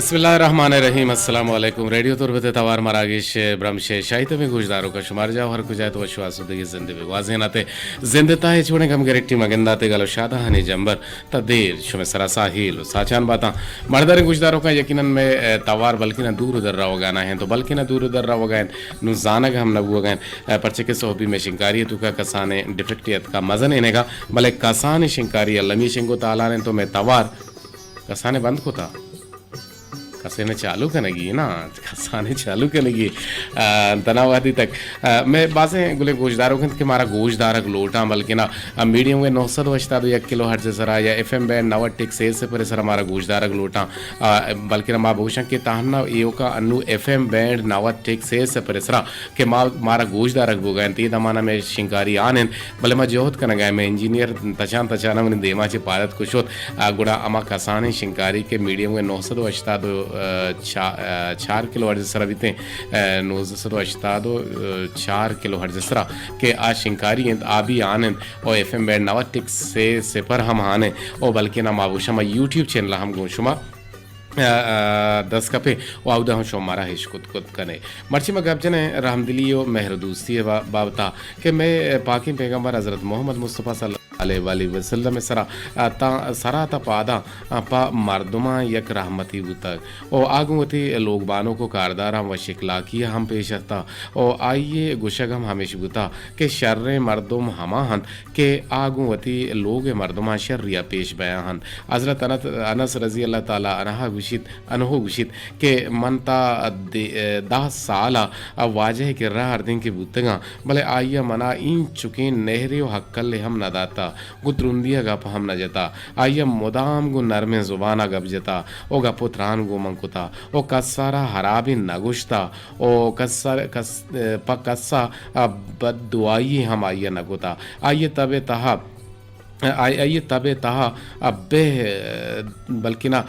बिस्मिल्लाहिर्रहमानिर्रहीम अस्सलाम वालेकुम रेडियो तुरबत तवार मरागिश ब्रह्मशे शाहिद में गुजदारों का शुमार जा हर कुछ तो वशवासुदगी जिंदगी वाज़ेनाते जिंदता है छोड़े कम गरेक्टी मगंदाते गलो शादा हनी जंबर तदेर शुमे सरासा हील साचान बाता मर्दारे गुजदारों का यकीनन में तवार बल्कि ना दूर उधर रहा गाना है तो बल्कि ना दूर उधर रहा गए नुजानक हम नबू गए परचे के सोहबी में शिंकारी तुका कसाने डिफेक्टियत का मजन इने का भले कसाने शिंकारी अल्लमी शिंगो ताला ने तो मैं तवार कसाने बंद को था कसेने चालू करेगी ना कसाने चालू करेगी तनावादी तक मैं बासें गुले गोशदारों के मारा गोशदारक लोटा बल्कि ना मीडियम में 900 वस्ता दो 1 किलो हर्ज सरा या FM बैंड 90 टिक से पर सर हमारा गोशदारक लोटा बल्कि ना माँ भूषण के ताहना यो का अनु FM बैंड 90 टिक से पर सरा के मारा गोशदारक बोगा ती दमाना में शिंकारी आने भले मैं जोहत करना गया मैं इंजीनियर तचाना मैंने देमा चे पारत कुछ गुड़ा अमा कसाने शिंकारी के मीडियम में 900 वस्ता दो 4 किलो हर्ज सरा बीते 900 अश्तादो 4 किलो हर्ज सरा के आज शिंकारी आबी आने और FM बैंड 90 टिक से पर हम आने और बल्कि ना माबूशा यूट्यूब चैनल हम गोशुमा 10 कपे वाउदा हम शोमारा हिश कुत कने मर्ची में गबजने रहमदिलियो मेहरदूस्ती बाबता कि मैं पाकी पैगंबर हज़रत मोहम्मद मुस्तफ़ा सल्लल्लाहु अलैहि वसल्लम सरा ता पादा पा मर्दमा यक रहमती बुतक ओ आगुवती लोग बानों को कारदार हम वशिकला किया हम पेश आता ओ आइए गुशग हम हमेश बुता के शर्र मर्दुम हमाहन के आगुवती लोग मर्दमा शर्रिया पेश बयाहन हज़रत अनस रज़ी अल्लाह ताला अनहा अनहो गुशित के मनता 10 साला वाजह के राह अर्दिन के बुतगा भले आइया मना इन चुके नहरियो हक्कल हम न दाता गुद्रुंदिया गप हम न जता आइया मुदाम गु नरमे जुबाना गप जता ओ गपुत्रान गु मंकुता ओ कसारा हराबी नगुश्ता ओ कस्सा बददुआई हम आइया नगुता आइए तबे तहा अब्बे बल्कि ना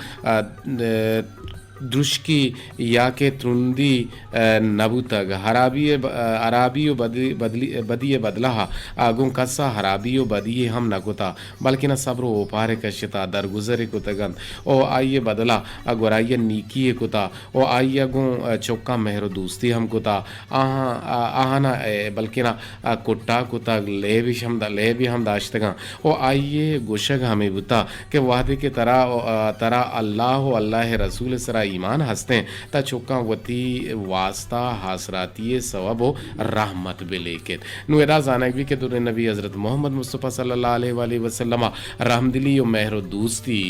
दुष्की या के त्रुंदी नबुतग हराबियो बदिए बदला आगुं कस्सा हराबियो बदिए हम नकुता बल्कि न सब्रो ओपारे कश्यता दरगुजरे कुतगन ओ आइए बदला गोराइए नीकिए कुता ओ आइए गुं चौका मेहरो दोस्ती हम कुता आहाना बल्कि न कुट्टा कुता ले भी हम दाश्तगा ओ आइए गुशग हमें बुता के वादे के तरह अल्लाह रसूल सरा ईमान हंसते हैं ता चुका वती वास्ता हासराती सवबो रहमत बिलेके नुएदा जानक भी के दुरे नबी हज़रत मोहम्मद मुस्तफ़ा सल्लल्लाहु अलैहि वसल्लम रहमदिली और मेहरो दोस्ती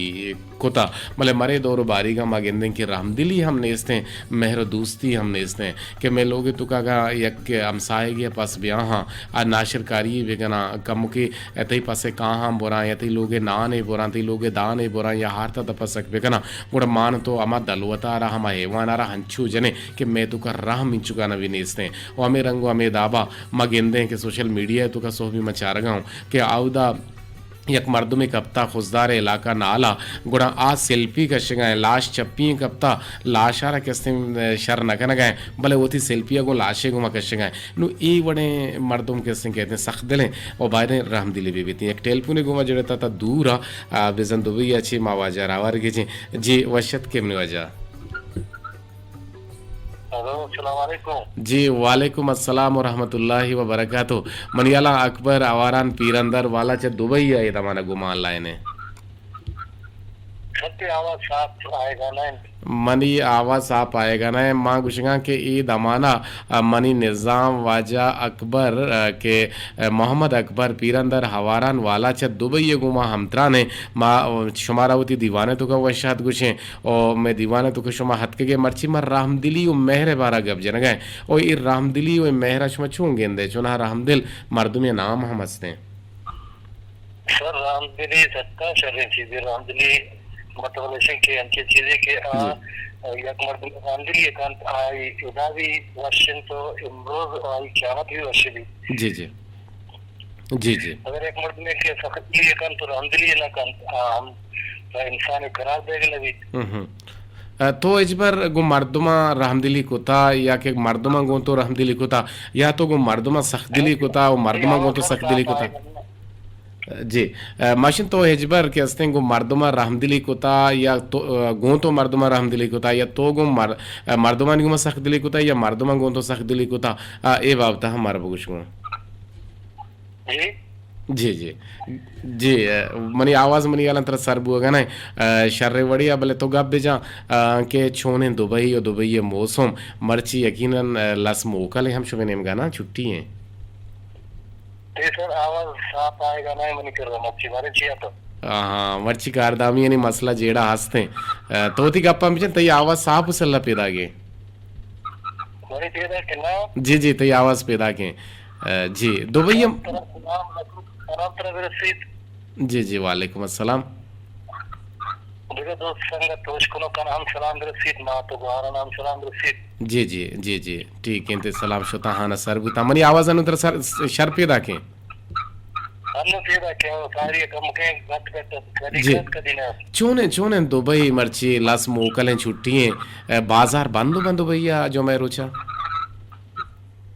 कोता मले मरे दौर बारीगा मागेंदे की रहमदिली हम नेस्ते मेहरो दोस्ती हम नेस्ते कि मैं लोग तुका का यक हमसाए गया पास ब्याह आ नाशरकारी बेगना कम के एतई पासे कहाँ हम बोरा यतई लोगे ना नहीं बोरा ती लोगे दा नहीं बोरा या हारता तपसक बेगना गुड़ मान तो अमा दलवता रहा हम हेवाना रहा हंचू जने कि मैं तुका राह मिंचुका नवी नेस्ते और हमें रंगो हमें दाबा मगेंदे के सोशल मीडिया तुका सोहबी मचा रहा हूँ कि आउदा यक मर्दुम कप्ता खुशदार इलाका नाला गुड़ा आ सेल्फी कशगाएं लाश चप्पी कप्ता लाशारा कस्ते शर नकन गए भले वो थी सेल्फिया को लाशे गुमा कशगाएं नु ई बड़े मर्दुम कस्ते कहते हैं सख्त दिलें और बाहर रहम दिली भी बीती एक टेलपुने गुमा जड़ता था दूर बेजन दुबई अच्छी मावाजा रावर के जी वशत के वजह जी वालेकुम अस्सलाम वरहमतुल्लाहि व बरकातुहू मनियाला अकबर आवारान पीरंदर वाला चे दुबई आए तमाना गुमान लाइने आवाज साफ आएगा ना मनी आवाज साफ आएगा ना माँ गुशगा के ई दमाना मनी निज़ाम वाजा अकबर के मोहम्मद अकबर पीरंदर हवारान वाला च दुबई गुमा हमतरा ने माँ शुमारा होती दीवाने तो का वशात गुशे और मैं दीवाने तो शुमा हद के मर्ची मर रामदिली और मेहरे बारा गब जन गए और ये रामदिली और मेहरा शुमा छूं गेंदे चुना रामदिल मर्दुम नाम हम हंसते सर रामदिली सत्ता शरीर चीजें रामदिली मतलब ऐसे कि अंचे चीजें के एक मर्द रामदिली एकांत आई उदावी वर्षन तो इम्रोज आई क़यामत भी वर्षली जी जी जी जी अगर एक मर्द में के सख्ती एकांत तो रामदिली ना कांत हम इंसान करार देगा लगी तो इस पर गो मर्दमा रहमदिली कोता या के मर्दमा गो तो रहमदिली कोता या तो गो मर्दमा सख्तदिली कोता और मर्दमा गो तो सख्तदिली कोता जी माशिन तो हेजबर के हस्ते गो मर्दमा रहमदिली कोता या तो गो तो मर्दमा रहमदिली कोता या तो गो मर्दमा निगुमा सख्त दिली कोता या मर्दमा गो तो सख्त दिली कोता ए बाबता हमारा बगुश गो जी जी जी जी मनी आवाज़ मनी अलंतर सर बुआ ना शर्रे वड़िया भले तो गप बेजा के छोने दुबई और दुबई मौसम मर्ची यकीनन लस मोकल है हम शुभ नेम गाना छुट्टी हैं ते सर आवाज साफ आएगा नहीं मनी कर रहा मच्छी मारे जिया तो हाँ मर्ची कारदामी यानी मसला जेड़ा हंसते तो थी गप्पा में तई आवाज़ साफ उसल्ला पैदा के मनी तेरा कितना जी जी तई आवाज़ पैदा के जी दुबई सलाम तरह रसीद जी जी वालेकुम अस्सलाम देखो दोस्त संगत तो उसको का नाम सलाम रसीद मा तो बाहर नाम सलाम रसीद जी जी जी जी ठीक है सलाम शुता हाँ सर बुता मनी आवाज़ अनुतर सर शर पैदा के अन्य तेरा क्या सारी कम के गट गट कदी जी कदी ना चोने चोने दुबई मर्ची लस मोकल हैं छुट्टी हैं बाजार बंद बंद भैया जो मैं रोचा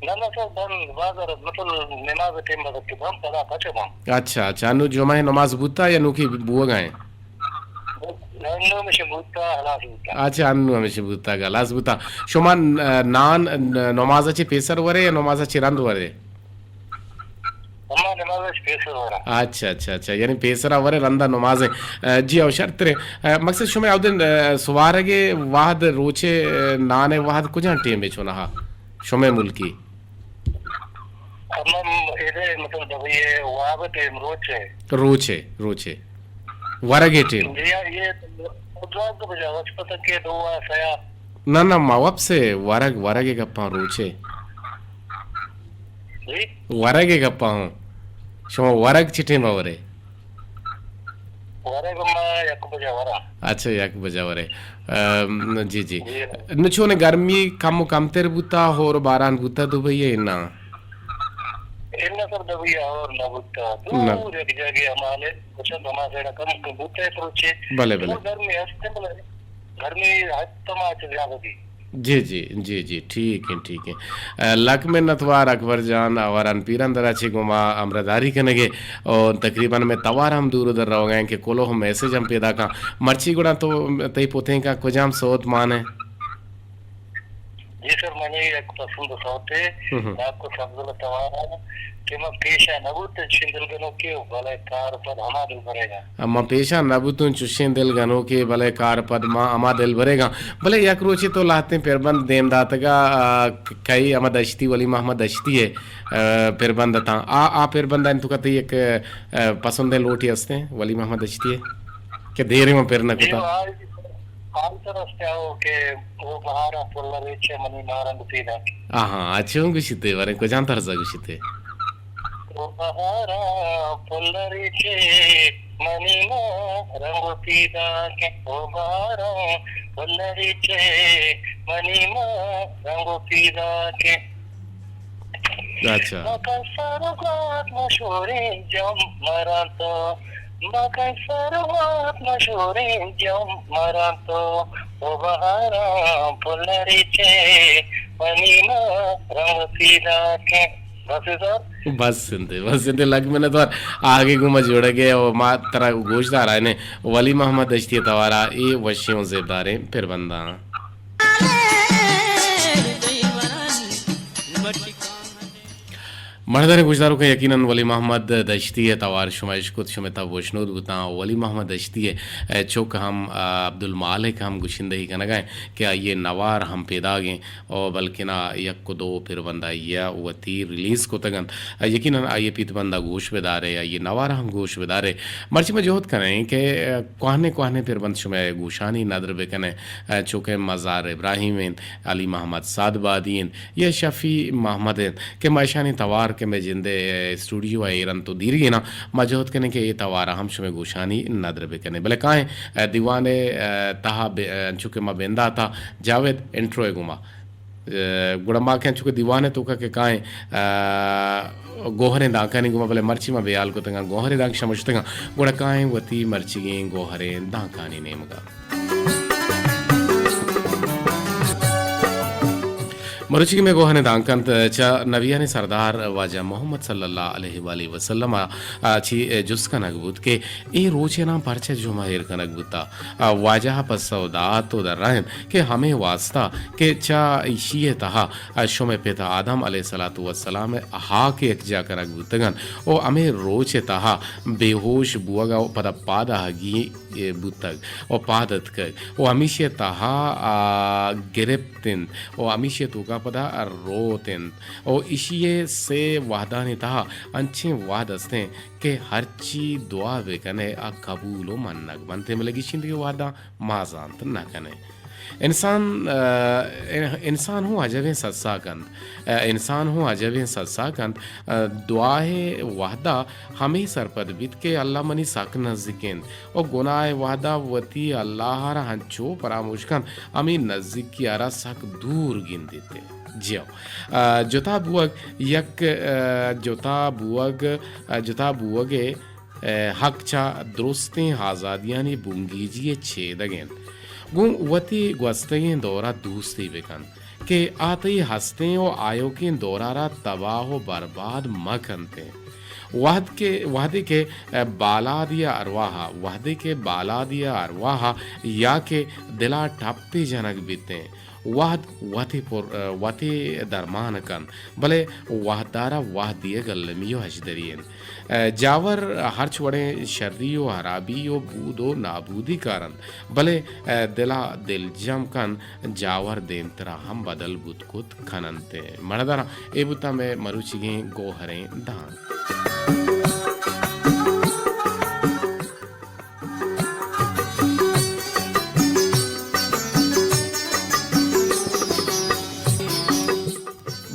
ना ना सर बंद बाजार मतलब नमाज टाइम बंद के बंद पड़ा पचे बंद अच्छा अच्छा अनु जो मैं नमाज बुता या नुकी बुआ गए नन्नो में शबूता हलास होता अच्छा अनु हमेशा बुता का लास बुता शुमा नान नमाजाची पेसर वरे या नमाजाची रंद वरे अम्मा नमाज स्पेस हो रहा अच्छा अच्छा अच्छा यानी पेसरा वरे रंदा नमाज है जी और शर्त रे मकसद शुमे आउदन सुवारगे वाहद रोचे नाने वाहद कुछ टेम बेचो ना शुमे मुल्की अम्मा इधे मतलब जब ये वहाँ पे टेम रोचे रोचे रोचे वरगे टेम ये उद्वाग तो बजा वचपत के दो सया ना ना मावप से वरग वरगे गप्पा रोचे जी वरगे गप्पा हूँ शुमा वरग चिटे मावरे वरे गम्मा यक बजा वरा अच्छा याक बजावरे जी जी नुचो ने गर्मी कम कम तेर बुता और बारान बुता दुबई है ना इन्ना सब दबिया और ना बुता दूर एक जगह हमारे कुछ हमारे से कम बुते रोचे भले भले गर्मी हस्ते भले गर्मी हत्तमा ज्यादा थी जी जी जी जी ठीक है लक में नतवार अकबर जान और अनपीरन दरा छी गुमा अमरदारी कनेगे और तकरीबन में तवार हम दूर उधर रह गए कि कोलो हम मैसेज हम पैदा का मर्ची गुड़ा तो तई पोते का कुजाम सोत मान है जी सर मैंने एक पसंद सोते आपको सब्ज़ तवार कि मैं पेशा नबूत चिंदल गनो के भले कार पर हमा दिल भरेगा अम्मा पेशा नबुतुन चुशें दिल गनो के भले कार पद माँ अमा दिल भरेगा भले यक रोचे तो लाते पेरबंद देम दातगा कई अमा दश्ती वली मोहम्मद दश्ती है पेरबंद था आ पेरबंद इन तो कहते एक पसंद है लोटी हस्ते वली मोहम्मद दश्ती है कि देर में पेरना कुता आज तरह से आओ के वो बाहर पुल्ला रेचे मनी नारंग सीधा हाँ अच्छे होंगे गुशिते वरे को जानता रहा गुशिते वो बाहर पुल्ला रेचे मनी नारंग सीधा के वो बाहर पुल्ला रेचे मनी नारंग सीधा के अच्छा मकर सरवात मशहूरे जम मरा तो मकर सरवात मशहूरे जम मरा तो वो बहारा पुलरिचे मनीना रंग सीधा के बस सुनते लग मैंने तो आगे घुमा जोड़ गए और माँ तरह गोशदार आए ने वली मोहम्मद दश्ती तवारा ये वशियों से बारे फिर बंदा मर्दान गुजदारों का यकीनन वली मोहम्मद दश्ती है तवार शुमाइश कुत शुमता वशनूद बुता वली मोहम्मद दश्ती है चौक हम अब्दुल मालिक हम गुशिंदही का नगाएं क्या ये नवार हम पैदा गए और बल्कि ना यक को दो फिर बंदा या व तीर रिलीज़ को तगन यकीनन आइए पीत बंदा गोश बेदारे या ये नवार हम गोश बेदारे मर्ची में जोहत करें कि कोहने कोहने फिर बंद शुमाय गोशानी नदर बेकने चौके मज़ार इब्राहिम अली मोहम्मद सादबादीन या शफ़ी मोहम्मद के मैशानी तवार के मैं जिंदे स्टूडियो है ईरन तो दीरी है ना मजहूद करने के ये तवारा हम शुमे गोशानी नदर भी करने भले कहाँ दीवाने तहा चुके माँ बेंदा था जावेद इंट्रो है गुमा गुड़मा के चुके दीवाने तो के कहाँ गोहरे दाका नहीं गुमा भले मर्ची में बेयाल को तंगा गोहरे दाक समझते हैं गुड़ा कहाँ वती मर्ची गए गोहरे दाका नहीं नेम का मरुचिकी में गोहने दांकंत चा नबियाने सरदार वाजा मोहम्मद सल्लल्लाहु अलैहि वसल्लम ची जुस्का नगबुत के ए रोचे नाम परचे जो माहिर का नगबुता वाजा पसौदा तो दर्राहन के हमें वास्ता के चा इशिये तहा शुमे पिता आदम अलैहिस्सलातु वस्सलाम हा के एक जाकर नगबुतगन ओ हमें रोचे तहा बेहोश बुआगा पदा पादा हगी बुतग ओ पादत कर ओ हमेशे तहा गिरफ्तिन ओ हमेशे तुका पदा रोतेन ओ इशिये से वादाने तहा अंचे वाद अस्ते के हरची दुआ बेकने आ कबूलो मन्नग बनते मिलगी शिंदगी वादा माजांत ना कने इंसान हूँ अजब सत्साकंद इंसान हूँ अजब सत्साकंद दुआए वादा हमें सरपद बित के अल्लाह मनी साक नजदीकें और गुनाह वादा वती अल्लाह हंचो परामुशकंद हमें नजदीक की आरा सक दूर गिन देते जियो जोता बुअग यक जोता बुअगे हक चा दुरुस्तें आज़ादियानी बुंगीजिए छेदगें गुं वती ग्वस्तगें दौरा दूसरी बेकन के आते हंसते और आयो के दौरारा तबाह बर्बाद मकनते वादे के बालादिया अरवाहा या के दिला ठप्पी जनक बीते वाती दरमान कन भले वाहदारा वाह दिए गल्लमियो हजदरियन जावर हर छोड़े शर्रियो हराबियो बूदो नाबूदी कारण भले दिला दिल जम कन जावर देन तरा हम बदल बुतकुत खननते मरदारा ए बुता में मरुचिगे गोहरें दान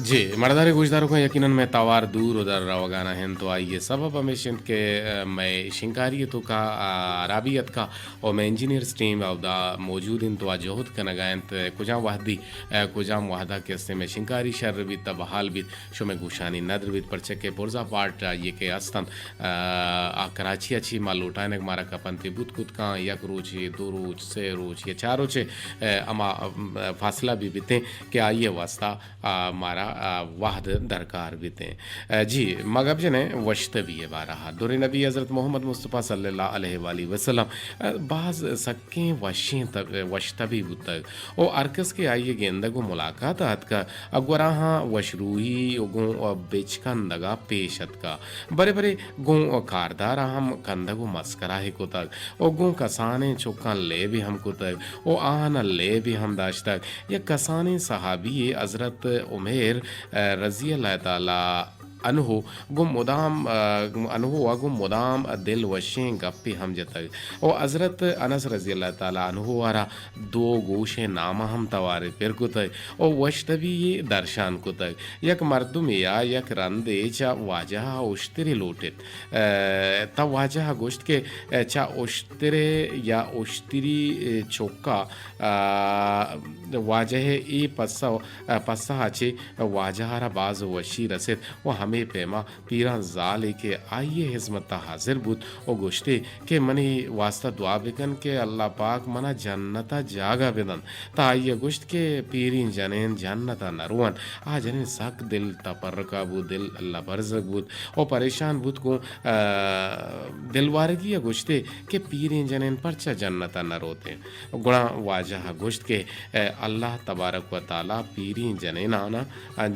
जी मर्दारे गुजदारों को यकीनन मैं तवार दूर उधर रवागाना है तो आइए सबब हमेशा के मैं शिंकारी तो का अराबियत का और मैं इंजीनियर स्ट्रीम अवदा मौजूद इन तो आजहद का नगायन कुजाम वाहदी कुजाम वाहदा के अस्ते में शिंकारी शर भी तबहाल भी शो में गुशानी नदर भी परचे के पुरजा पार्ट ये के अस्तन कराची अच्छी माल लौटाने मारा कपनते बुत कुत का यक रोज दो रोज से रोज ये चार रोज अमा फासला भी बीते कि आइए वास्ता मारा वाहद दरकार बीते जी मगब जने वशत भी ये बारहा दुर नबी हज़रत मोहम्मद मुस्तफ़ा सल्लल्लाहु अलैहि वसल्लम बाज सक्के वशतबी बुतक ओ अरकस के आइए गेंदगो मुलाकात आत का अगवराहा वशरूही गो बेचकंदगा पेशत का बरे बरे गो कारदार हम कंदगो मस्करा है को तक ओ गो कसाने चौका ले भी हमको तक ओ आन ले भी हम दाश्त तक ये कसाने सहाबी हज़रत उमेर रज़ी अल्लाह ताला अनहो गुम मुदाम दिल वशें गप्पे हम जतक और हज़रत अनस रज़ी अल्लाह ताला अनहो वारा दो गोशे नामा हम तवारे फिर को तक और वशतबी ये दर्शान को तक यक मर्दुम या यक रंदे चा वाजह उश्तरे लोटेत तब वाजह गोश्त के चा उश्तरे या उश्तरी चौका वाजह ए पस्सा आचे वाजहारा बाज वशी रसेत वो हमें पेमा पीरा जाल के आइए हिजमत हाजिर बुत ओ गोश्ते के मनी वास्ता दुआ बिकन के अल्लाह पाक मना जन्नता जागा बिदन ता आइए गोश्त के पीरीन जनेन जन्नता नरुवन आ जने सक दिल तपरका बु दिल अल्लाह बरजक बुत ओ परेशान बुत को दिलवारगी गोश्ते के पीरीन जनेन परचा जन्नता नरोते गुणा वाजह गोश्त के अल्लाह तबारक व ताला पीरीन जनेन आना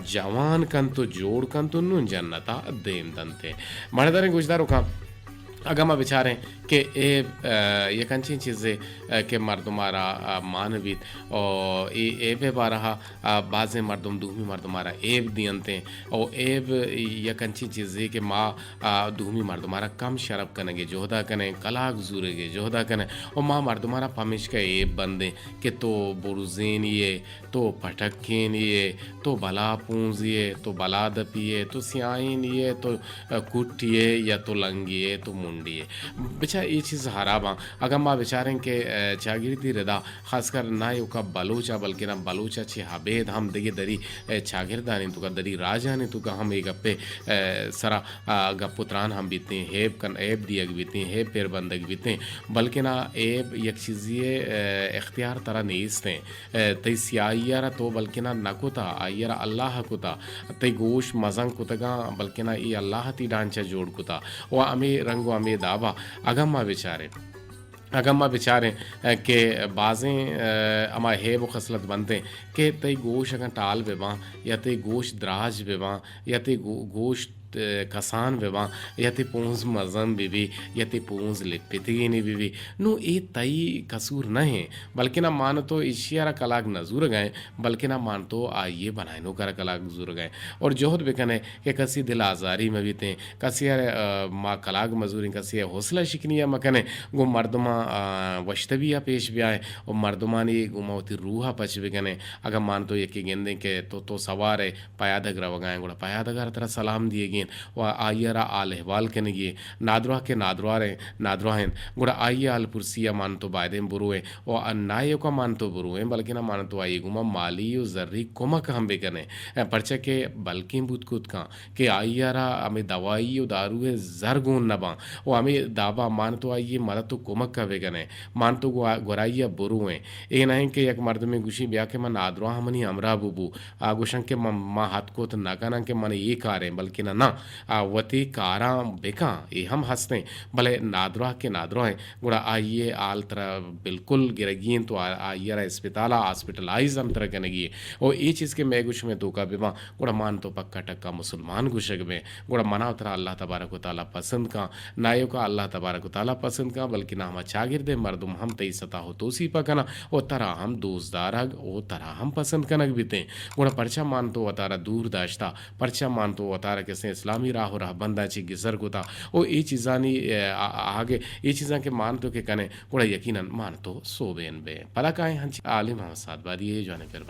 जवान कन तो जोड़ कन तो नुन जन्नता देन दंते मर्दारे गुजदारों का अगमा बेचारे कि ये कंची चीज़ें के मर्दमारा मानवीत और ए पे बारहा बाज़े मर्दम दूमी मर्दमारा एब दियंते और एब ये कंची चीज़ें के माँ दूमी मर्दमारा कम शरब कनेगे जोहदा कने कलाक जूरेगे जोहदा कने और माँ मर्दमारा पमिश का एब बंदे कि तो बुरुज़ेन ये तो पटकेन ये तो बला पूंजिए तो बला दपिए तो सियाइन ये तो कुटिए या तो लंगिए तो मुंड मुंडी है बेचा ये चीज़ हराबा अगर माँ बेचारें के चागिरदी रदा खासकर ना युका बलूचा बल्कि ना बलूचा ची हबेद हम दिगे दरी चागिरदानी तुका दरी राजानी तुका हम एक गप्पे सरा गपुत्रान हम बीते हेब कन एब दियग बीते हेब पेर बंदग बीते बल्कि ना एब एक चीज़िए इख्तियार तरह नीस्ते तई सियायरा तो बल्कि ना नकुता आयरा अल्लाह कुता तई गोश मजंग कुतगा बल्कि ना ये अल्लाह ती डांचा जोड़ कुता व अमे रंगो अमे दावा अगम्मा बेचारे अगम्मा बेचारे के बाज़ें अमा है वो खसलत बनते कि तई गोश अगर टाल बेबा या तई गोश द्राज बेबा या तई गोश कसान वेवा या ते पूंज मजम बीवी या ते पूंज लिपितगी बीवी नु ए तई कसूर नहीं बल्कि ना मान तो इशियारा कलाक नजूर गए बल्कि ना मान तो आइए बनाए नो कर कलाक नजूर गए और जोहद बेकने कि कसी दिल आज़ारी में बीते कसी माँ कलाक मजूरी कसी हौसला शिकनिया मकने गो मर्दमा वश्तबिया पेश भी आए और मर्दमानी गुमावती रूहा पच बेकने अगर मान तो ये कि गेंदे के तो सवार है पायादग रवगाएँ गुड़ा पायादगर तरह सलाम दिए व आयरा आल हवाल के नगिए नादरा के नादराहन गुड़ा आइया आल पुरसिया मान तो बायदे बुरुए व अन्नायो का मान तो बुरुए बल्कि ना मान तो आई गुमा माली जर्री कोमक हम बेकने परचा के बल्कि बुत कुत का के आयरा हमें दवाई दारू है जरगुन नबा वो हमें दावा मान तो आइए मदद तो कोमक का बेकने मान तो गोराइया बुरुए ए नहीं के एक मर्द में गुशी ब्या के मन नादरा हमनी अमरा बुबू आगुशं के माँ हाथ को तो नाकाना के मन ये कारें बल्कि ना वती कारा बेका ये हम हंसते भले नादरा के नादरा हैं गुड़ा आइए आल तरह बिल्कुल गिरगियन तो आइए अस्पताला हॉस्पिटलाइज हम तरह कनेगी और ये चीज़ के मैं गुश में धोखा बेमा गुड़ा मान तो पक्का टक्का मुसलमान गुशक में गुड़ा मना उतरा अल्लाह तबारक व तआला पसंद का नायो का अल्लाह तबारक व तआला पसंद का बल्कि ना हम चागिरदे मर्दुम हम तई सता हो तोसी पकना और तरह हम दोस्तदार ओ तरह हम पसंद कनक बीते गुड़ा परचा मान तो वतारा दूर दाश्ता परचा मान तो वतारा कैसे इस्लामी राह रहा बंदा ची गिजर गुता ओ ये चीज़ानी आगे ये चीज़ा के मान तो के कने गुड़ा यकीनन मान तो सोबेन बे पला काए हंच आलिम हम साथ बारी ये जाने कर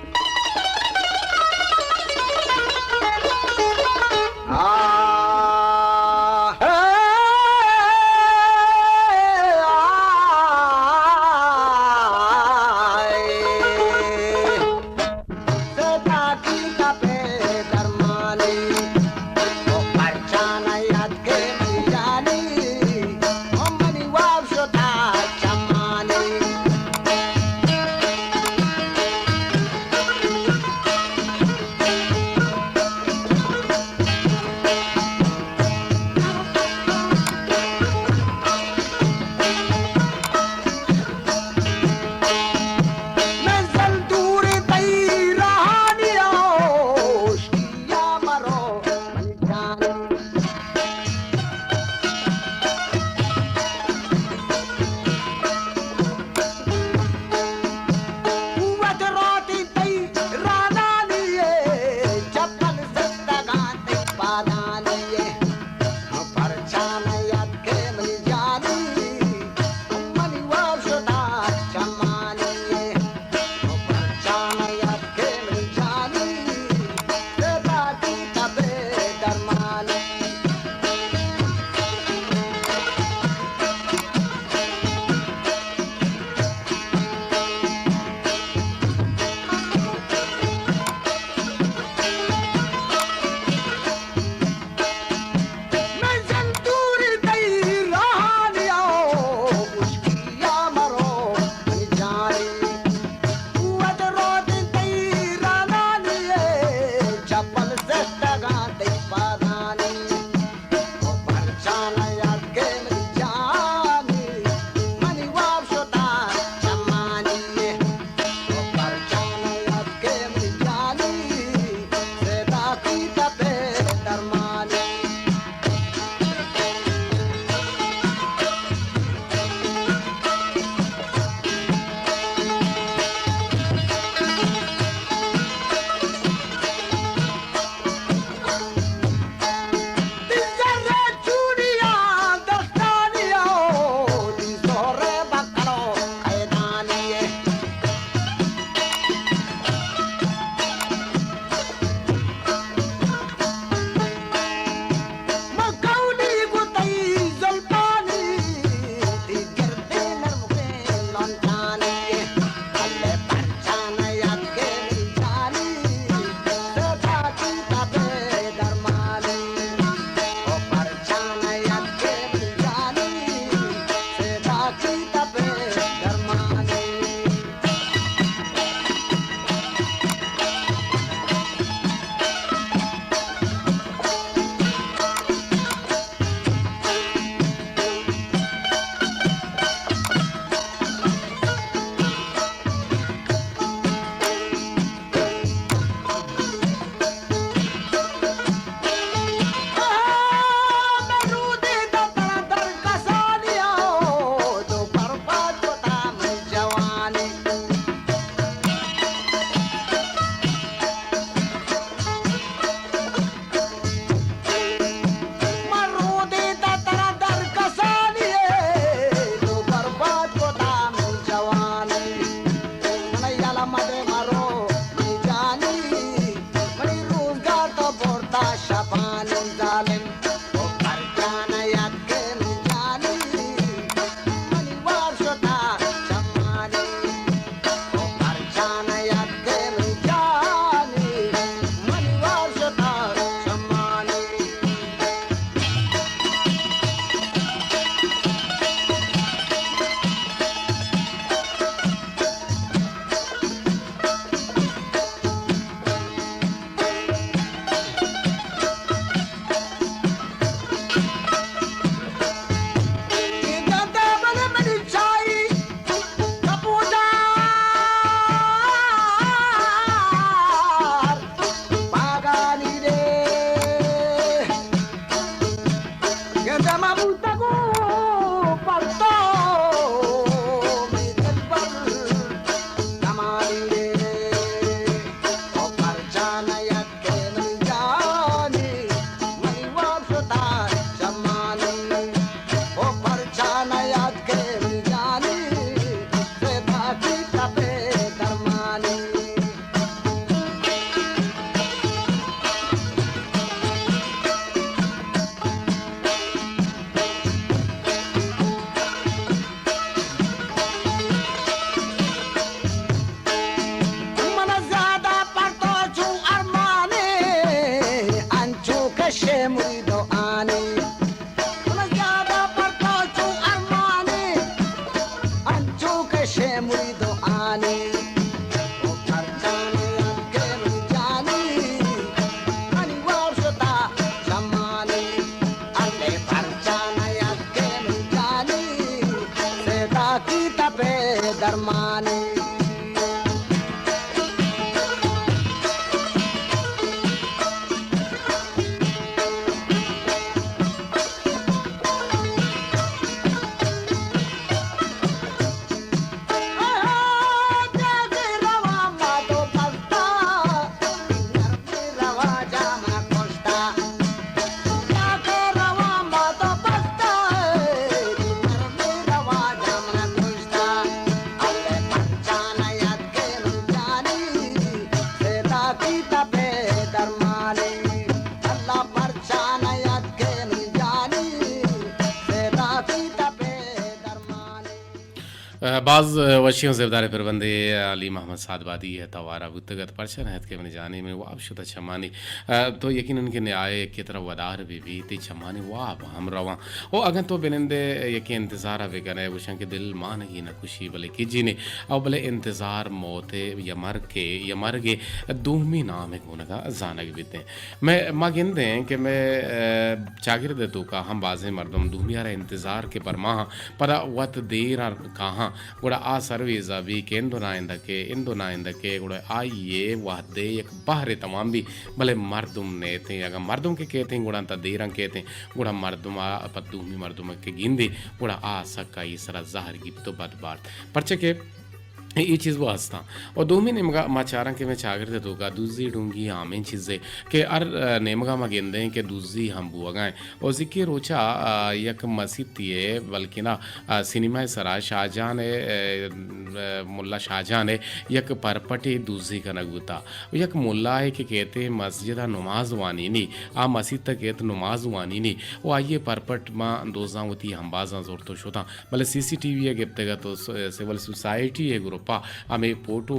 की तपे दरमाने बाज़ वशियों ज़ेबदार परबंदे अली मोहम्मद सादबादी है तवारा बुतगत परशन है के मन जाने में वाब शुदा छमानी तो यकीनन के न्याय की तरह वदार भी ती छमानी वाब हम रवा ओ अगन तो बिनंदे यकी इंतज़ार वे गने वशं के दिल मान ही न खुशी भले की जीने और भले इंतज़ार मौते या मर गे दूमी नाम है कोन का जानक बीते मैं माँ गिनदे कि मैं चागिर दे तो का हम बाज़े मर्दम दूमियारा इंतज़ार के परमाह पदा वत देर कहाँ गुड़ा आ सर्विस अभी के इंदो नाइंदा के गुड़ा आइए वह दे एक बाहरे तमाम भी भले मर्दुम ने थे अगर मर्दुम के कहते हैं गुड़ा देरंग कहते हैं गुड़ा मर्दुम आ पद्दूमी मर्दुम के गिंदे गुड़ा आ सक्का इसरा जहर की तो बदबार परचे के ये चीज़ वो हंसता और दो में नेमगा माचारा के मैं चागर दे दोगा दूसरी डूंगी आमें चीज़ें के अर नेमगा मा गेंदे हैं कि दूसरी हम बुआ गए और जिक्र रोचा यक मस्जिद ये बल्कि ना सिनेमा सरा शाहजहां ने मुल्ला शाहजहां ने यक परपटे दूसरी का नगुता यक मुल्ला है कि कहते हैं मस्जिद नमाज वानी नहीं आ मस्जिद तक कहते नमाज वानी नहीं वो आइए परपट माँ दोजा होती हम बाजा जोर तो शोता भले CCTV है गिप्तेगा तो सिविल सोसाइटी है ग्रुप हमें फोटो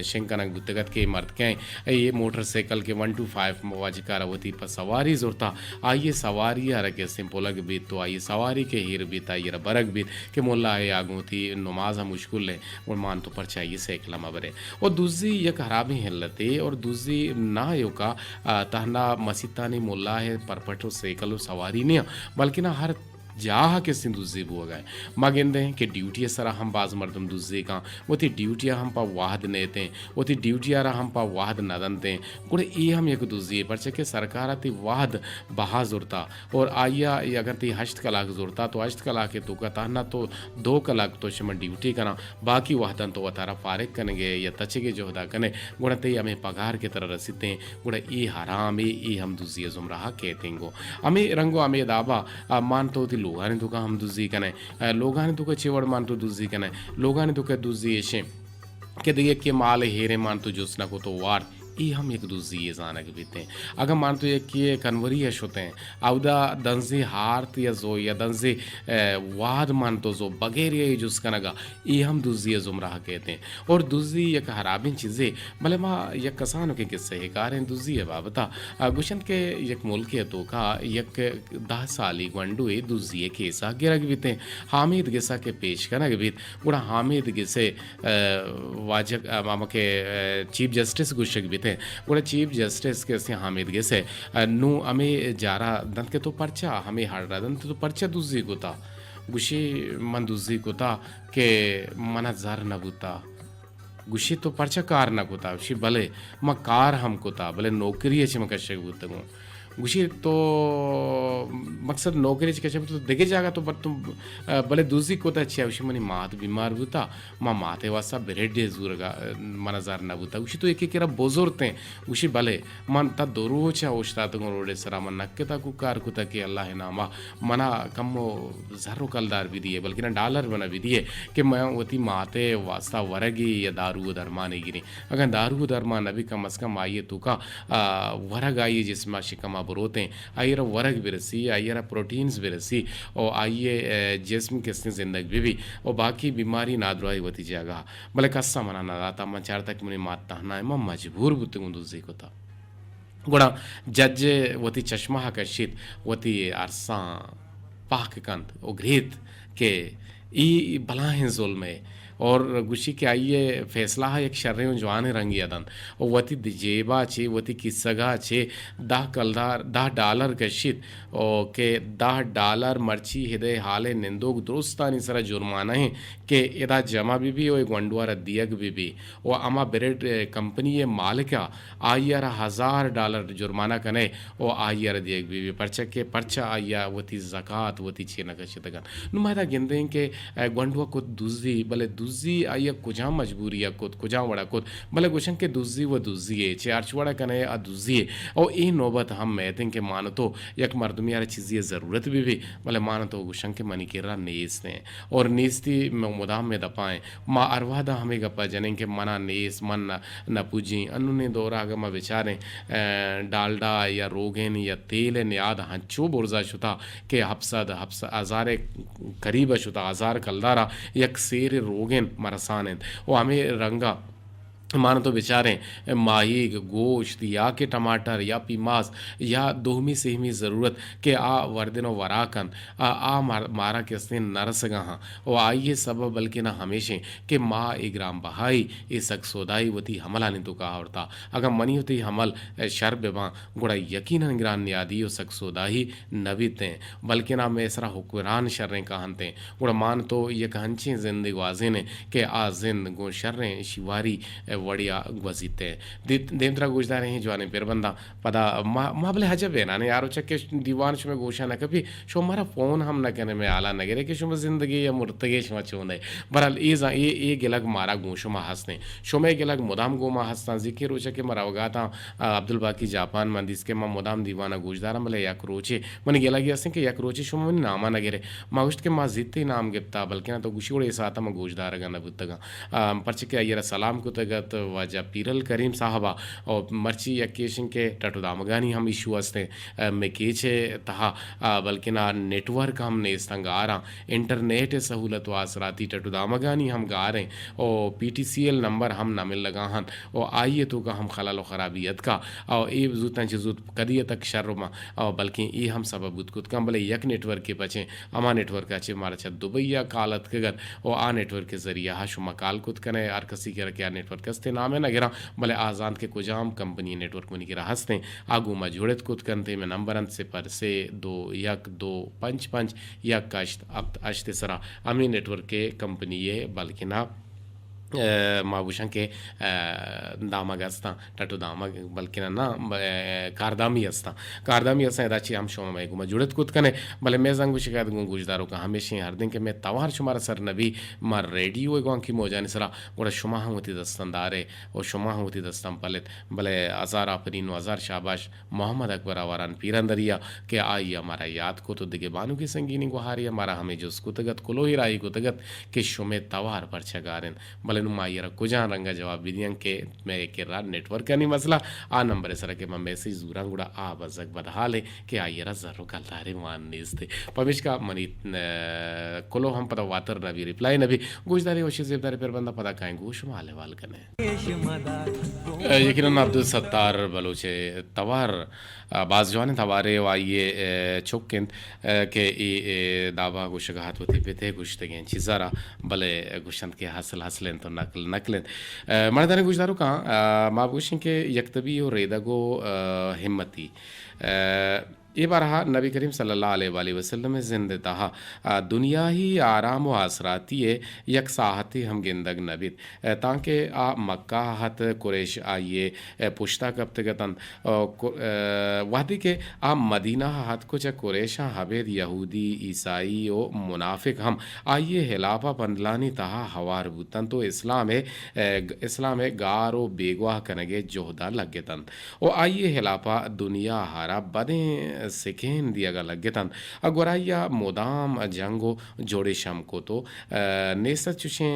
शंकनक गुत्तगत के मर्द के ये मोटरसाइकिल के 125 वाजिकार होती पर सवारी जोरता आइए सवारी आ रखे सिंपोलक बीत तो आइए सवारी के हीर बीत आइए बरक बीत के मोल्ला है आगू थी नमाज मुश्किल है और मान तो पर चाहिए सैकला मबरे और दूसरी ये खराबी हिलते और दूसरी ना यो का तहना मसीतानी मोल्ला है परपटो सैकलो सवारी नहीं बल्कि ना हर जहाँ के सिंधुजी बुआ गए माँ गेंदे हैं कि ड्यूटी सरा हम बाज मर्दम दूसरे का वो थी ड्यूटियाँ हम पा वाहद नेते वो थी ड्यूटियाँ हम पा वाहद नदनते गुड़े ये हम एक दूसरे पर चके सरकार थी वाहद बहा जुरता और आइया अगर थी 8 कलाक जुरता तो 8 कलाक के तो कहता ना तो 2 कलाक तो शम ड्यूटी करना बाकी वाहदन तो वतारा फारिग करेंगे या तचेगे जो हदा कने गुड़ा ते हमें पगार की तरह रसीते हैं गुड़ा ये हराम ये हम दूसरी जुमराह कहते हैं हमें रंगो हमें दाबा मान तो लोगाने दुका हम दुजी कने लोगाने दुका चिवड़ मान तो दुजी कने लोगाने दुका दुजी ऐसे के दिए के माल हेरे मान तो जोसना को तो वार ये हम एक दूसरी ये जाना के बीते हैं अगर मान तो ये कि कन्वरी यश होते हैं अवदा दंजे हार्त या जो या दंजे वाद मान तो जो बगैर ये जुस कनगा ये हम दूसरी जुमराह कहते हैं और दूसरी एक हराबिन चीज़ें भले माँ यक कसानों के किस्से है कार दूसरी है बाबता गुशन के यक मुल्क है तो का यक 10 साली गंडू है दूसरी के ऐसा गिरग बीते हामिद गिसा के पेश करना के बीत गुड़ा हामिद गिसे वाजक मामा के चीफ जस्टिस गुशक बीते गुड़ा चीफ जस्टिस के से हामिद गेसे नु हमें जारा दंत के तो पर्चा हमें हाड़ा दंत तो पर्चा दूसरी को था गुशी मन दूसरी को था के मना जार न बुता गुशी तो पर्चा कार न को था उसी भले म कार हमको था भले नौकरी अच्छे मैं कश्य बुतगूँ गुशी तो मकसद नौकरी कैसे तो देखे जाएगा तो पर तुम भले दूसरी को तो अच्छी है उसी मनी मात बीमार बुता माँ माते वासा बेरेडे जूरगा मनजार ना बुता उसी तो एक एक बोजोरते हैं उसी भले मन ता दोरो चा उष्टा तो रोडे सरा मन नक्के ता कुकार कुता के अल्लाह है नामा मना कम ज़ारो कलदार भी दिए बल्कि ना डॉलर बना भी दिए कि मैं वती माते वास्ता वरगी या दारू दरमाने गिरी अगर दारू दरमान अभी कम अज़ कम आइए तो का वरग आइए जिसमें शिकमा बरोते हैं आइए वरग बिरसी आइए प्रोटीन्स बिरसी और आइए जिस्म किसने ज़िंदगी भी और बाकी बीमारी नादुराई होती जाएगा भले कस्सा मना ना दाता मैं चार तक मुझे मात तहना है मैं मजबूर बुतूँ दूसरी को था गुड़ा जज वती चश्मा कशित वती अरसा पाक कंत ओ घृत के ई बलाहें जुल में और गुशी के आइए फैसला है एक शर्रे जवान रंगी अदन और वती जेबा चे वती किस्सगा चे $10 कशित और के $10 मर्ची हिदे हाले निंदोग दुरुस्तानी सरा जुर्माना है के इदा जमा भी और एक वंडुआर दियग भी और अमा बेरेड कंपनी ये मालिका आयर $1000 जुर्माना कने और आयर दियग भी पर्चा के पर्चा आया वती ज़कात वती छेना कशितगन नुमाइदा गिंदे के वंडुआ को दुजी भले दुजी आया कुजा मजबूरी या कुजा वड़ा कुछ भले गुशन के दुजी व दुजी है चारचवाड़ा कने आ दुजी है और ई नौबत हम महते के मानो तो यक मर्दमी यार चीज़ी ज़रूरत भी भले मानो तो गुशन के मनी केरा नेस ने और नेस्ती मुदाम में दपाएं माँ अरवादा हमें गप्पा जने के मना नेस मन न पूजी अन्नुने दौरा अगर मैं बेचारे डालडा या रोगेन या तेल याद हंचो बोर्जा शुता के हफ्सा हज़ारे करीब शुता हज़ार कलदारा यक सेर रोगेन मरसाने वो हमें रंगा मानो तो बेचारे माही गोश्त या के टमाटर या पीमास या दोहमी सेहमी ज़रूरत के आ वर्दिन व वराकन मारा के स्ने नरस गहाँ और आइए सब बल्कि ना हमेशा के माँ एक ग्राम बहाई ए सक सोदाई वती हमला ने तो कहा होता अगर मनी होती हमल शर बेबा गुड़ा यकीन ग्रान यादी और सक सोदाही नबीते बल्कि ना मैं सरा हुक्मरान शर्रें कहते गुड़ा मान तो ये कहंची जिंदगी वाजे ने के आ जिंद गो शर्रें शिवारी वड़िया गजीते देवद्रा गुजदार हैं जवाने पेरबंदा पदा माबले हजब है ना यारो चक्के दीवान शुमे गोशा न कभी शो हमारा फ़ोन हम न कहने में आला न गिरे कि शुम ज़िंदगी या मुर्तगे शुमा चोंदे बहरहाल ये गिलग मारा गोशुमा हंसने शुमे गिलग मुदाम गोमा हंसता जिक्र रोचा के मरा वगाता अब्दुल बाकी जापान मंदिस के माँ मुदाम दीवाना गुजदारा मले यक रोचे मन गिलगी हंसे कि यक रोचे शुमा मन नामा न गिरे माउस्ट के माँ जितते नाम गिप्ता बल्कि ना तो गुशी उड़े साता में गुजदार गना बुतगा पर्चे के अयरा सलाम को तगत वजह पीरल करीम साहबा और मर्ची यकेशन के टटुदामगानी हम इशू हस्ते में केचे तहा बल्कि ना नेटवर्क हमने इस्तंगारा इंटरनेट सहूलत वासराती टटुदामगानी हम गा रहे और PTCL नंबर हम ना मिल लगा हन और आइए तो का हम खलाल ख़राबियत का और ये जूत जूत कदिय तक शर्मा और बल्कि ये हम सब बुतकुत कम भले यक नेटवर्क के बचे अमा नेटवर्क अच्छे मारा छा दुबैया कालत कगत और आ नेटवर्क के जरिए हा शुमा काल कुत कने आर कसी के क्या नेटवर्क हस्ते नाम है ना गिरा भले आजान के कुजाम कंपनी नेटवर्क में गिरा हंसते आगू में जुड़त कुत करते में नंबर अंत से पर से 2 1 2 5 5 यक अश्ते सरा अमी नेटवर्क के कंपनी ये बल्कि ना माबूशं के दामग असता टटू दामग बल्कि ना कारदामी असता दाची हम शोमा में गुमा जुड़त कुत कने भले मैं जंग शिकायत गु गुजदारों का हमेशा हर दिन के मैं तवार शुमारा सर नबी मार रेडियो एगो की मोजानी सरा गोड़ा शुमा होती दस्तंदारे और शुमा होती दस्तम पलत भले अज़ार आफरीन अज़ार शाबाश मोहम्मद अकबर आवारान पीरंदरिया के आई हमारा याद को तो दिगे बानू की संगीनी गुहारी हमारा हमें जो कुतगत कुलो ही राई कुतगत के शुमे तवार पर छगारन नुमायर कुजा रंगा जवाब विदियं के मैं के रात नेटवर्क का नहीं मसला आ नंबर सर के मैं मैसेज दूरा गुड़ा आ बजक बदहाले के आयरा जरो कलतारे मान निस्ते पमिश का मनी कोलो हम पता वातर नबी रिप्लाई नबी गुजदारी ओशी जेबदारी पर बंदा पता काए गोश माले वाल कने यकीनन अब्दुल सत्तार बलोचे तवार बाज जवान तवारे वाये चौकिन के ई दावा गुशगात होती पेते गुश्तगें चिजारा भले गुशंत के हासिल हासिलें तो नकलें मर्दाने गुजदारों का माबूशिं के यकतबी और रेदगो हिम्मती ये बारहा नबी करीम सल्लल्लाहु अलैहि वसल्लम में जिंदता दुनिया ही आराम व आसराती है यक साहती हम गिंदग नबित ताकि आ मक्का हत कुरैश आइए पुश्ता कब तगतन वादी के आ मदीना हत कुछ कुरैशा हबेद यहूदी ईसाई ओ मुनाफिक हम आइए हिलाफा पंदलानी तहा हवार बुतन तो इस्लाम है गारो बेगवाह कनगे जोहदा लगेतन ओ आइए हिलाफा दुनिया हारा बदे सेकेंड दिया गा लगेतन अगोराइया मोदाम जंगो जोड़े शम को तो नेसा चुशे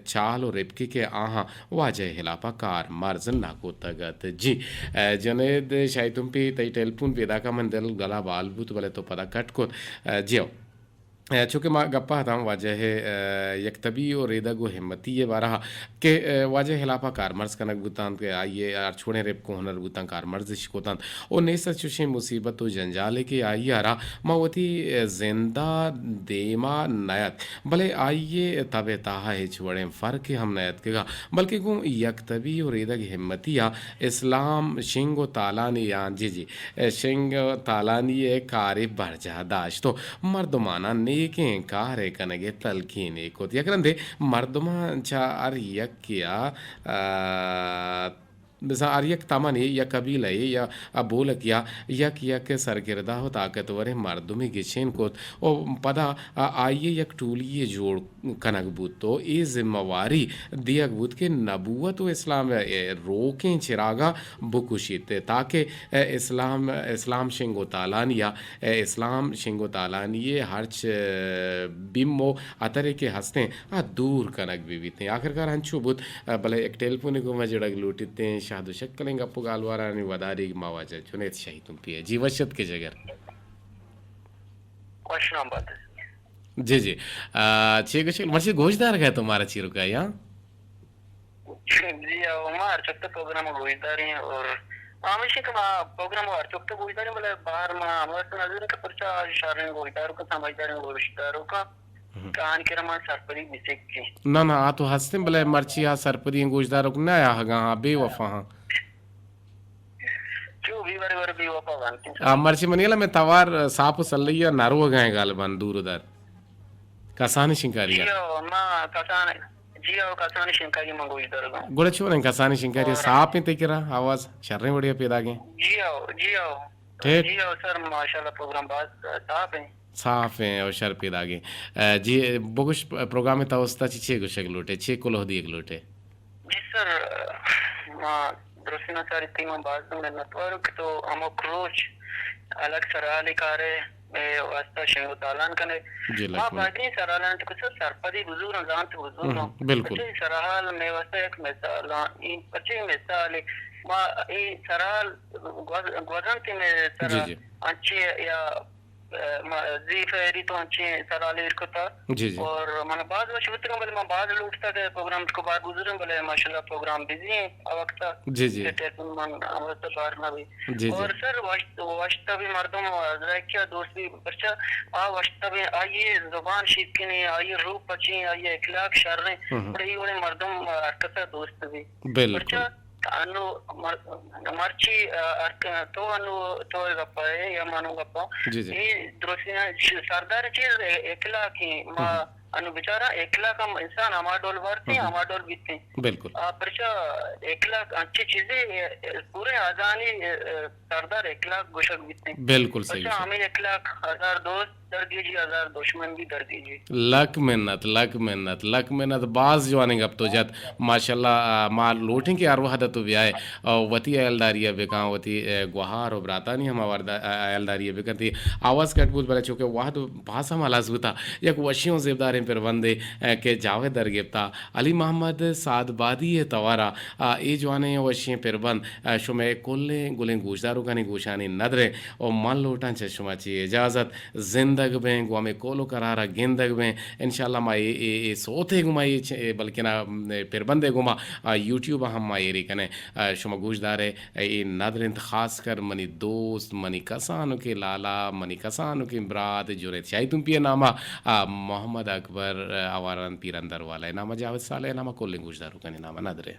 चाल और रेपके के आहा वाजह हिलापा कार मार्जन नाको तगत जी जनेद शायद तुम पे तई टेलीफोन पेदा का मन दिल गला बाल बुत बले तो पता कट को जियो चूँकि मां गप्पा हतां वाजह यकतबी और रेदा गो हिम्मती ये बारहा के वाजह हिलाफा कारमर्ज कनक बुतान के आइए आर छोड़े रेप को हुनर बुतान कारमर्ज शिकोतान और नेसा चुशे मुसीबत और जंजाले के आइए आरा मावती जिंदा देमा नयत भले आइए तबे ताहा हिच वड़े फ़र्क हम नयत केगा बल्कि गो यकतबी और रेदा की हिम्मतिया इस्लाम शिंगो तालानी या जी शिंग तालानी कारी बरजादाश तो मर्दमाना नेके कारे कनगे तलकीन एकोत याकरंदे मर्दमांचा अर यक्या बिसा आर्यक तामाने या कबीला या अबोलक या यक यक सरकिरदा हो ताकतवर मर्दुमी गिचेन को ओ पदा आइए यक टूलिए जोड़ कनक बूत तो ए जिम्मेवारी दियक बूत के नबूवत व इस्लाम रोकें चिरागा बुकुशित ताकि इस्लाम शिंगो तालानिया इस्लाम शिंगो तालानिये हर्च बिम्मो अतरे के हंसते दूर कनक बीबीते आखिरकार हंचू बुत भले एक टेलीफोन को मजड़क लूटते शादू शक्कलें गप्पो गालवारा नि वदारी मावाजा चुनेत शाही तुम पिए जीवशत के जगह क्वेश्चन बात जी छे कुछ मर्सी गोशदार गए तुम्हारा चीरो का या जी हमार चक्कर प्रोग्राम गोईदारी और हमेशा का प्रोग्राम और चक्कर गोईदारी बोले बाहर में हमारे नजर का परचा शारण गोईदारों का समझदारों गोईदारों का कहानी के रमान सरपरी बिसेक की ना आ तो हंसते भले मर्ची आ सरपरी गोशदार को ना आ गा बेवफा हाँ जो भी बारे बारे बेवफा बनते मर्ची मनियला में तवार साप सल्लिया नारो गए गालबन दूर उधर कसानी शिंकारिया जी कसानी शिंकारी मंगो इधर गुड़ छोरे कसानी शिंकारिया साप में तेकरा आवाज शर्रे बढ़िया पैदा गए जी सर माशाल्लाह प्रोग्राम बहुत साफ है और शर पैदा गए जी बोगुश प्रोग्राम में तवस्ता छे गुश एक लोटे छे कोलो दी एक लोटे जी सर द्रोसिना सारी तीन बात में नेटवर्क तो हम क्रोच अलग सराले कारे वास्ता शेंगो तालान कने मां बादी सरालन तो कुछ सरपदी बुजुर्ग जान तो बुजुर्ग बिल्कुल सराल में वास्ता एक मिसाल इन पचे मिसाल मां ए सराल ग्वजंती में सर अच्छे या जी फेरी तो अच्छे सराले इरकोता और मन बाद वर्ष वितरण बोले मैं बाद लूटता थे प्रोग्राम को बाद गुजरन बोले माशाल्लाह प्रोग्राम बिजी है वक्त जी मन अमृत बार ना भी और सर वास्ता भी मर्दम क्या दोस्त भी बच्चा वास्ता भी आइए जुबान शीख के नहीं आइए रूप अच्छी आइए इखलाक शर्रे बड़े बड़े मर्दम हरकत दोस्त भी बिल्कुल अनु मर्ची तो अनु तो गप्पा है या मानो गप्पा ये द्रोसिना सरदार चीज एकला की अनु बेचारा एकला का इंसान हमारा डोल भरते हमारा डोल बीतते बिल्कुल परचा एकला अच्छी चीजें पूरे आजानी सरदार एकला गोशक बीतते बिल्कुल सही हमें 1,00,000 दोस्त दर कीजिए 1,000 दुश्मन भी दर कीजिए लक मेहनत बाज जो आने अब तो जत माशाल्लाह मां लोटें की आरवाह तो भी आए वती अयलदारिया बेका वती गुहार और ब्रातानी हम अयलदारिया बेकती आवाज कटबूत बले चुके वाह तो भाषा मालाज होता एक वशियों जेबदार पर वंदे के जावेद दरगेप्ता अली मोहम्मद सादबादी तवारा ए जवाने वशियों पर बंद शुमे कोल्ले गुलें गोशदारों का नहीं गोशानी नदरे और मान लोटा चशमा चाहिए इजाजत जिंदग में गुआमे कोलो करारा गेंदग में इंशाल्लाह मा ये सोते गुमा ये बल्कि ना फिर बंदे गुमा यूट्यूब हम मा ये कने शुमा गोशदारे ये नदरें खास कर मनी दोस्त मनी कसानों के लाला मनी कसानों के इमरात जुरे चाहे तुम पिए नामा मोहम्मद अकबर आवारन पीरंदर वाला नामा जावेद साले नामा कोल्ले गोशदारों का नामा नदरे